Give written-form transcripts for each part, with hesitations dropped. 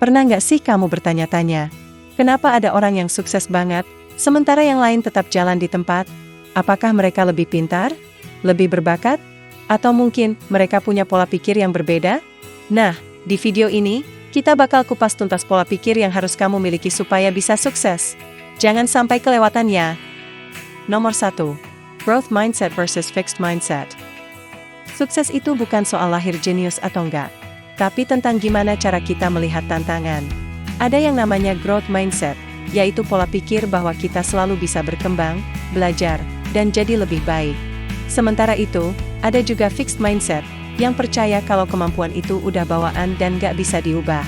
Pernah nggak sih kamu bertanya-tanya, kenapa ada orang yang sukses banget, sementara yang lain tetap jalan di tempat? Apakah mereka lebih pintar? Lebih berbakat? Atau mungkin mereka punya pola pikir yang berbeda? Nah, di video ini, kita bakal kupas tuntas pola pikir yang harus kamu miliki supaya bisa sukses. Jangan sampai kelewatan ya. Nomor 1. Growth Mindset versus Fixed Mindset. Sukses itu bukan soal lahir jenius atau enggak, tapi tentang gimana cara kita melihat tantangan. Ada yang namanya growth mindset, yaitu pola pikir bahwa kita selalu bisa berkembang, belajar, dan jadi lebih baik. Sementara itu, ada juga fixed mindset, yang percaya kalau kemampuan itu udah bawaan dan gak bisa diubah.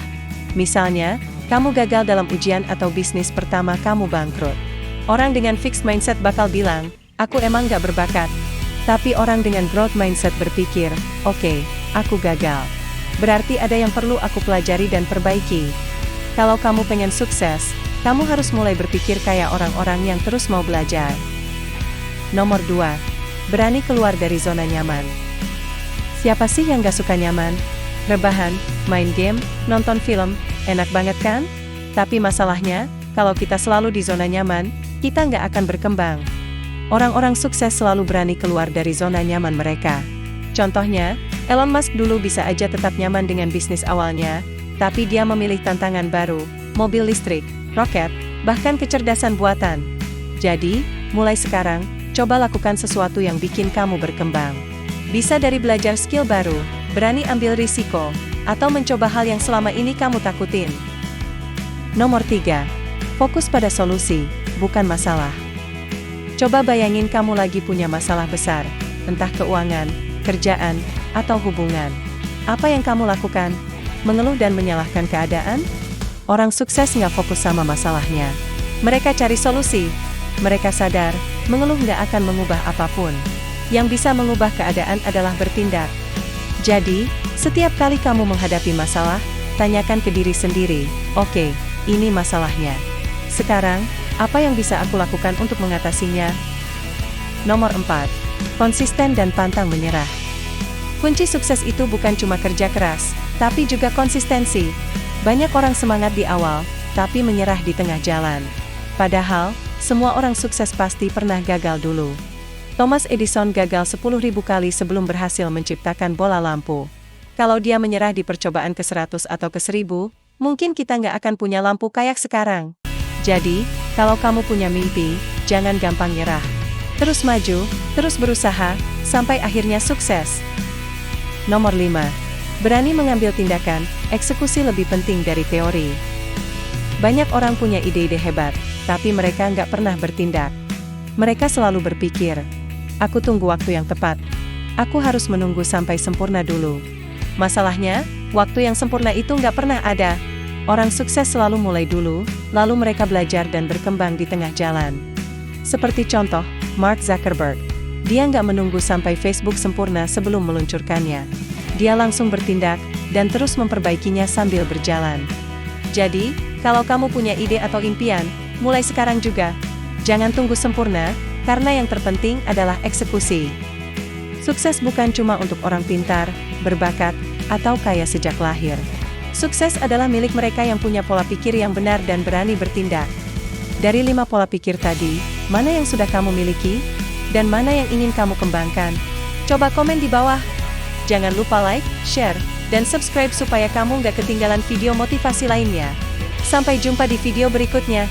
Misalnya, kamu gagal dalam ujian atau bisnis pertama kamu bangkrut. Orang dengan fixed mindset bakal bilang, aku emang gak berbakat. Tapi orang dengan growth mindset berpikir, oke, aku gagal. Berarti ada yang perlu aku pelajari dan perbaiki. Kalau kamu pengen sukses, kamu harus mulai berpikir kayak orang-orang yang terus mau belajar. Nomor 2. Berani keluar dari zona nyaman. Siapa sih yang gak suka nyaman? Rebahan, main game, nonton film, enak banget kan? Tapi masalahnya, kalau kita selalu di zona nyaman, kita nggak akan berkembang. Orang-orang sukses selalu berani keluar dari zona nyaman mereka. Contohnya, Elon Musk dulu bisa aja tetap nyaman dengan bisnis awalnya, tapi dia memilih tantangan baru, mobil listrik, roket, bahkan kecerdasan buatan. Jadi, mulai sekarang, coba lakukan sesuatu yang bikin kamu berkembang. Bisa dari belajar skill baru, berani ambil risiko, atau mencoba hal yang selama ini kamu takutin. Nomor 3. Fokus pada solusi, bukan masalah. Coba bayangin kamu lagi punya masalah besar, entah keuangan, kerjaan, atau hubungan. Apa yang kamu lakukan? Mengeluh dan menyalahkan keadaan? Orang sukses nggak fokus sama masalahnya. Mereka cari solusi. Mereka sadar, mengeluh nggak akan mengubah apapun. Yang bisa mengubah keadaan adalah bertindak. Jadi, setiap kali kamu menghadapi masalah, tanyakan ke diri sendiri, oke, ini masalahnya. Sekarang, apa yang bisa aku lakukan untuk mengatasinya? Nomor 4. Konsisten dan pantang menyerah. Kunci sukses itu bukan cuma kerja keras, tapi juga konsistensi. Banyak orang semangat di awal, tapi menyerah di tengah jalan. Padahal, semua orang sukses pasti pernah gagal dulu. Thomas Edison gagal 10.000 kali sebelum berhasil menciptakan bola lampu. Kalau dia menyerah di percobaan ke-100 atau ke-1000, mungkin kita nggak akan punya lampu kayak sekarang. Jadi, kalau kamu punya mimpi, jangan gampang nyerah. Terus maju, terus berusaha, sampai akhirnya sukses. Nomor 5. Berani mengambil tindakan, eksekusi lebih penting dari teori. Banyak orang punya ide-ide hebat, tapi mereka nggak pernah bertindak. Mereka selalu berpikir, aku tunggu waktu yang tepat. Aku harus menunggu sampai sempurna dulu. Masalahnya, waktu yang sempurna itu nggak pernah ada. Orang sukses selalu mulai dulu, lalu mereka belajar dan berkembang di tengah jalan. Seperti contoh, Mark Zuckerberg. Dia nggak menunggu sampai Facebook sempurna sebelum meluncurkannya. Dia langsung bertindak, dan terus memperbaikinya sambil berjalan. Jadi, kalau kamu punya ide atau impian, mulai sekarang juga. Jangan tunggu sempurna, karena yang terpenting adalah eksekusi. Sukses bukan cuma untuk orang pintar, berbakat, atau kaya sejak lahir. Sukses adalah milik mereka yang punya pola pikir yang benar dan berani bertindak. Dari 5 pola pikir tadi, mana yang sudah kamu miliki? Dan mana yang ingin kamu kembangkan? Coba komen di bawah. Jangan lupa like, share, dan subscribe supaya kamu nggak ketinggalan video motivasi lainnya. Sampai jumpa di video berikutnya.